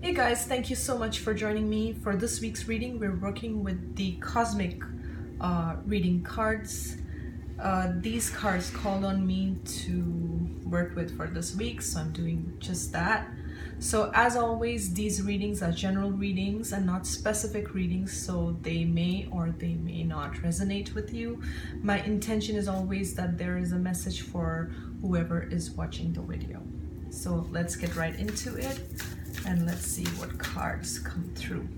Hey guys, thank you so much for joining me for this week's reading. We're working with the cosmic reading cards. These cards called on me to work with for this week, so I'm doing just that. So as always, these readings are general readings and not specific readings, so they may or they may not resonate with you. My intention is always that there is a message for whoever is watching the video. So let's get right into it and let's see what cards come through.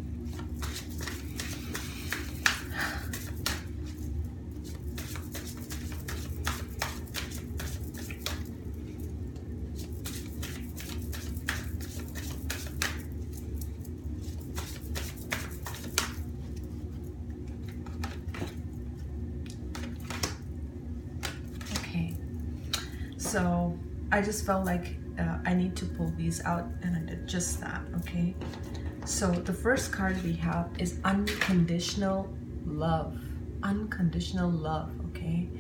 Okay, so I just felt like I need to pull these out, and I did just that. Okay, so the first card we have is unconditional love. Unconditional love. Okay,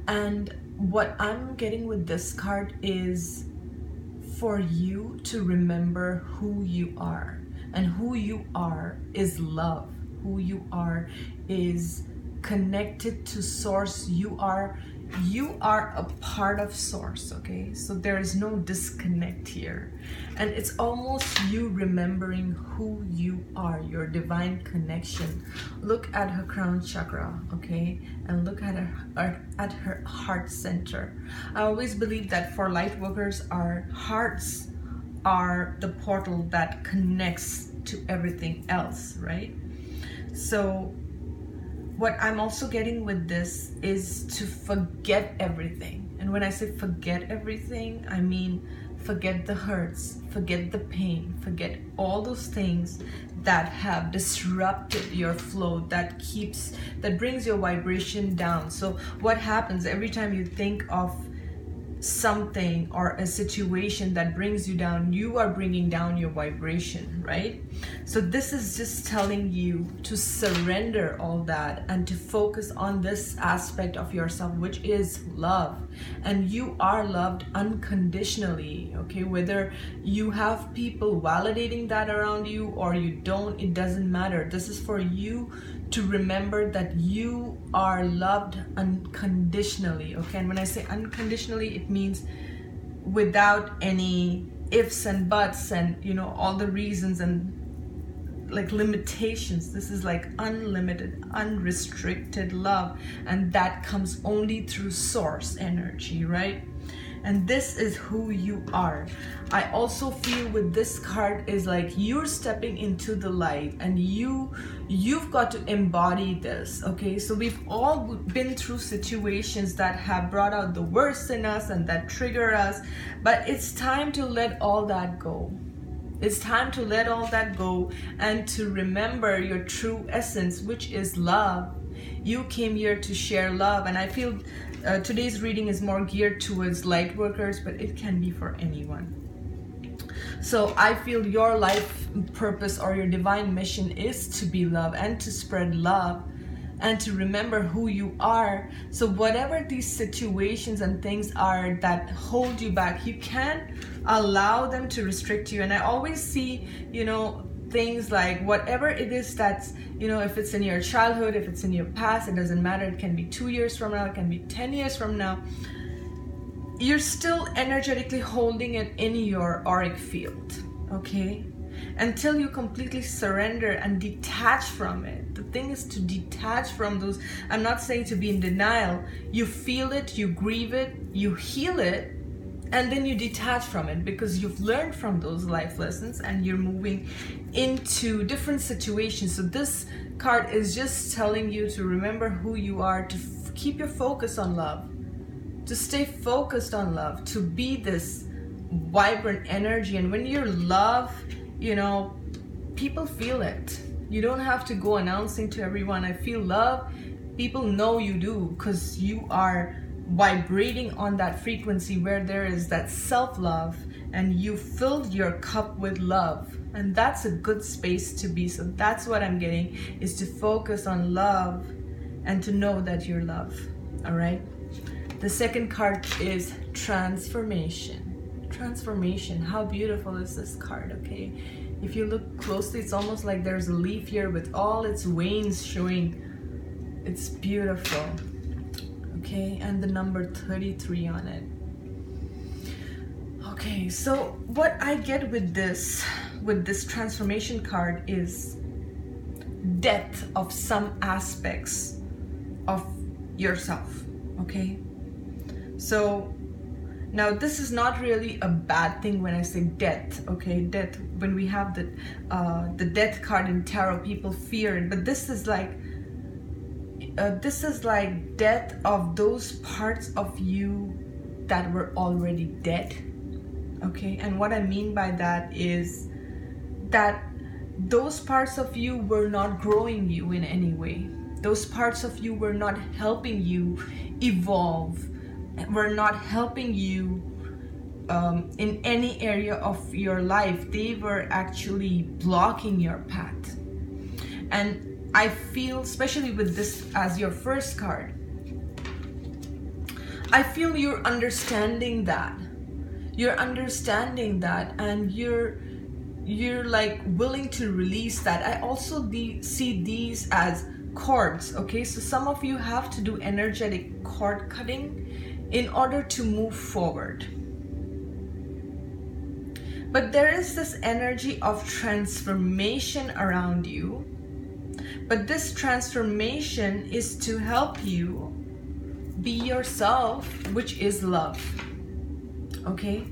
and what I'm getting with this card is for you to remember who you are, and who you are is love. Who you are is connected to source. You are a part of source. Okay, so there is no disconnect here, and it's almost you remembering who you are, your divine connection. Look at her crown chakra, okay, and look at her heart center. I always believe that for light workers, our hearts are the portal that connects to everything else, right? So what I'm also getting with this is to forget everything. And when I say forget everything, I mean forget the hurts, forget the pain, forget all those things that have disrupted your flow, that brings your vibration down. So what happens every time you think of something or a situation that brings you down, you are bringing down your vibration, right? So this is just telling you to surrender all that and to focus on this aspect of yourself, which is love. And you are loved unconditionally, okay? Whether you have people validating that around you or you don't, it doesn't matter. This is for you to remember that you are loved unconditionally, okay? And when I say unconditionally, it means without any ifs and buts and, you know, all the reasons and like limitations. This is like unlimited, unrestricted love, and that comes only through source energy, right? And this is who you are. I also feel with this card is like you're stepping into the light, and you've got to embody this, okay? So we've all been through situations that have brought out the worst in us and that trigger us, but it's time to let all that go. It's time to let all that go and to remember your true essence, which is love. You came here to share love, and I feel today's reading is more geared towards light workers, but it can be for anyone. So I feel your life purpose or your divine mission is to be love and to spread love and to remember who you are. So whatever these situations and things are that hold you back, you can't allow them to restrict you. And I always see, you know, things like whatever it is that's, you know, if it's in your childhood, if it's in your past, it doesn't matter. It can be 2 years from now, it can be 10 years from now. You're still energetically holding it in your auric field, okay? Until you completely surrender and detach from it. The thing is to detach from those. I'm not saying to be in denial. You feel it, you grieve it, you heal it, and then you detach from it because you've learned from those life lessons and you're moving into different situations. So this card is just telling you to remember who you are, to keep your focus on love, to stay focused on love, to be this vibrant energy. And when you're love, you know, people feel it. You don't have to go announcing to everyone, I feel love. People know you do because you are vibrating on that frequency where there is that self-love, and you filled your cup with love, and that's a good space to be. So that's what I'm getting, is to focus on love and to know that you're love. All right, the second card is transformation. transformation. How beautiful is this card, okay? If you look closely, it's almost like there's a leaf here with all its veins showing. It's beautiful, okay? And the number 33 on it. Okay, so what I get with this transformation card is death of some aspects of yourself, okay? So now this is not really a bad thing when I say death, okay? Death, when we have the death card in tarot, people fear it, but this is like death of those parts of you that were already dead, okay? And what I mean by that is that those parts of you were not growing you in any way. Those parts of you were not helping you evolve, were not helping you in any area of your life. They were actually blocking your path. And I feel, especially with this as your first card, I feel you're understanding that. You're understanding that, and you're like willing to release that. I also see these as cords, okay? So some of you have to do energetic cord cutting in order to move forward. But there is this energy of transformation around you. But this transformation is to help you be yourself, which is love, okay?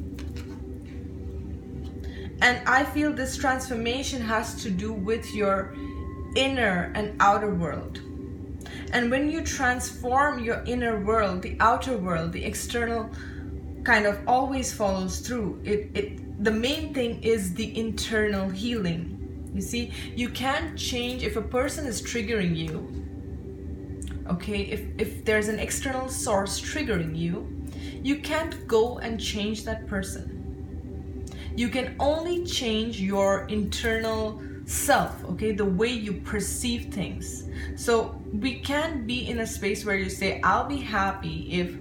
And I feel this transformation has to do with your inner and outer world. And when you transform your inner world, the outer world, the external kind of always follows through. The main thing is the internal healing. You see, you can't change if a person is triggering you. Okay, if there's an external source triggering you, you can't go and change that person. You can only change your internal self, okay, the way you perceive things. So we can't be in a space where you say, I'll be happy if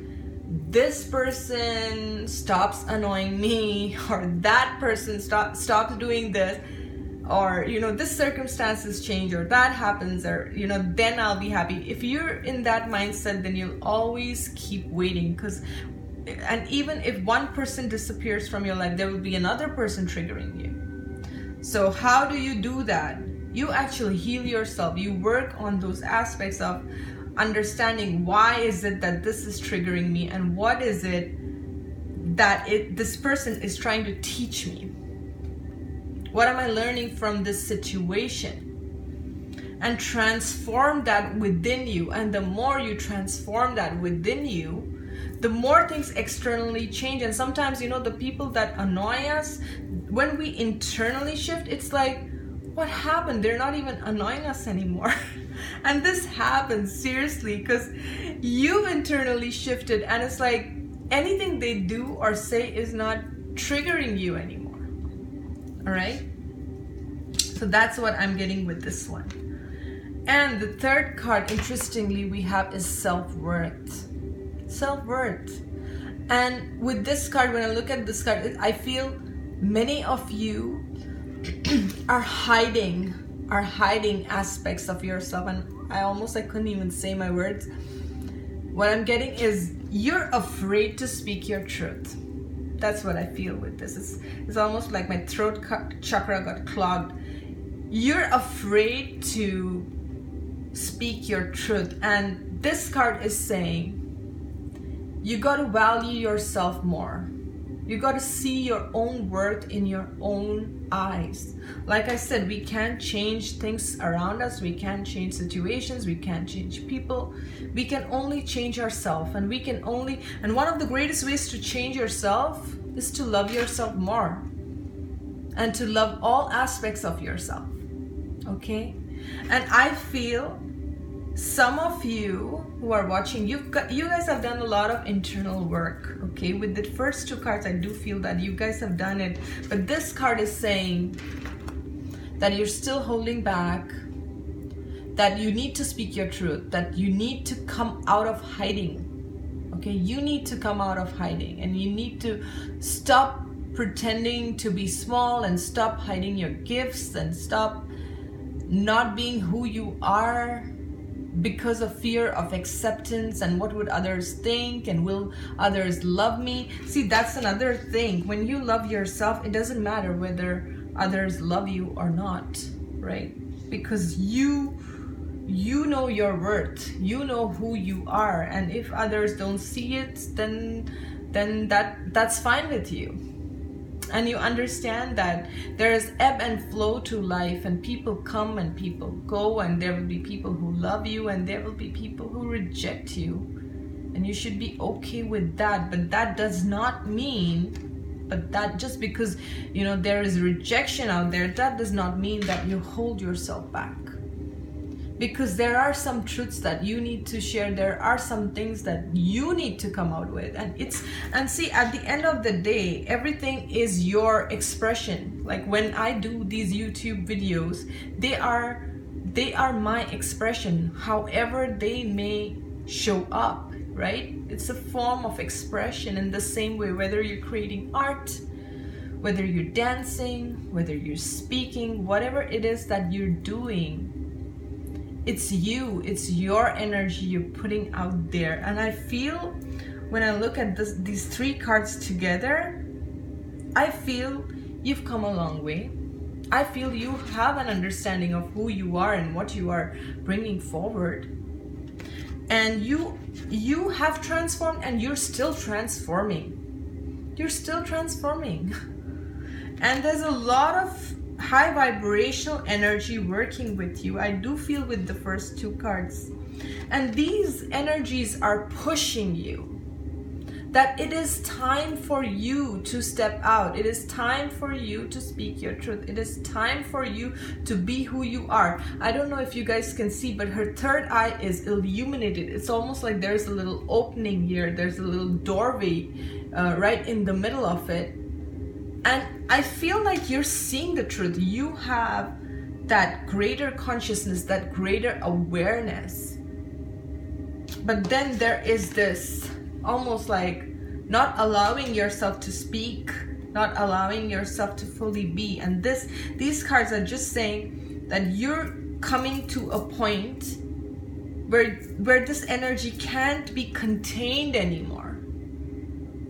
this person stops annoying me, or that person stops doing this, or this circumstances change, or that happens, or then I'll be happy. If you're in that mindset, then you'll always keep waiting, and even if one person disappears from your life, there will be another person triggering you. So how do you do that? You actually heal yourself. You work on those aspects of understanding, why is it that this is triggering me, and what is it that this person is trying to teach me? What am I learning from this situation? And transform that within you. And the more you transform that within you, the more things externally change. And sometimes, the people that annoy us, when we internally shift, it's like, what happened? They're not even annoying us anymore. And this happens seriously because you've internally shifted, and it's like anything they do or say is not triggering you anymore. All right? So that's what I'm getting with this one. And the third card, interestingly, we have is self-worth. Self-worth. And with this card, when I look at this card, I feel many of you are hiding aspects of yourself. And I couldn't even say my words. What I'm getting is you're afraid to speak your truth. That's what I feel with this. It's almost like my throat chakra got clogged. You're afraid to speak your truth. And this card is saying you got to value yourself more. You got to see your own worth in your own eyes. Like I said, we can't change things around us. We can't change situations. We can't change people. We can only change ourselves. And one of the greatest ways to change yourself is to love yourself more. And to love all aspects of yourself. Okay? And I feel some of you who are watching, you guys have done a lot of internal work, okay? With the first two cards, I do feel that you guys have done it. But this card is saying that you're still holding back, that you need to speak your truth, that you need to come out of hiding, okay? You need to come out of hiding, and you need to stop pretending to be small, and stop hiding your gifts, and stop not being who you are because of fear of acceptance and what would others think, and will others love me. See, that's another thing. When you love yourself, it doesn't matter whether others love you or not, right? Because you know your worth, you know who you are, and if others don't see it, then that's fine with you. And you understand that there is ebb and flow to life, and people come and people go, and there will be people who love you and there will be people who reject you, and you should be okay with that. But that does not mean, that just because, you know, there is rejection out there, that does not mean that you hold yourself back. Because there are some truths that you need to share. There are some things that you need to come out with. And see, at the end of the day, everything is your expression. Like when I do these YouTube videos, they are my expression, however they may show up, right? It's a form of expression in the same way, whether you're creating art, whether you're dancing, whether you're speaking, whatever it is that you're doing, it's you, it's your energy you're putting out there. And I feel when I look at these three cards together, I feel you've come a long way. I feel you have an understanding of who you are and what you are bringing forward. And you have transformed, and you're still transforming. You're still transforming. And there's a lot of high vibrational energy working with you. I do feel with the first two cards. And these energies are pushing you, that it is time for you to step out. It is time for you to speak your truth. It is time for you to be who you are. I don't know if you guys can see, but her third eye is illuminated. It's almost like there's a little opening here. There's a little doorway right in the middle of it. And I feel like you're seeing the truth. You have that greater consciousness, that greater awareness. But then there is this almost like not allowing yourself to speak, not allowing yourself to fully be. And these cards are just saying that you're coming to a point where this energy can't be contained anymore,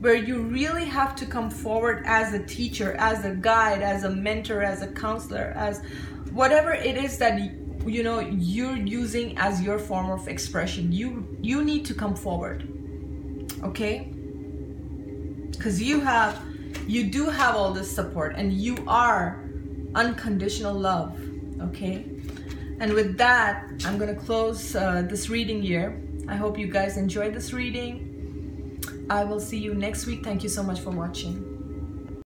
where you really have to come forward as a teacher, as a guide, as a mentor, as a counselor, as whatever it is that you know you're using as your form of expression. You need to come forward, okay? Because you do have all this support, and you are unconditional love, okay? And with that, I'm gonna close this reading here. I hope you guys enjoyed this reading. I will see you next week. Thank you so much for watching.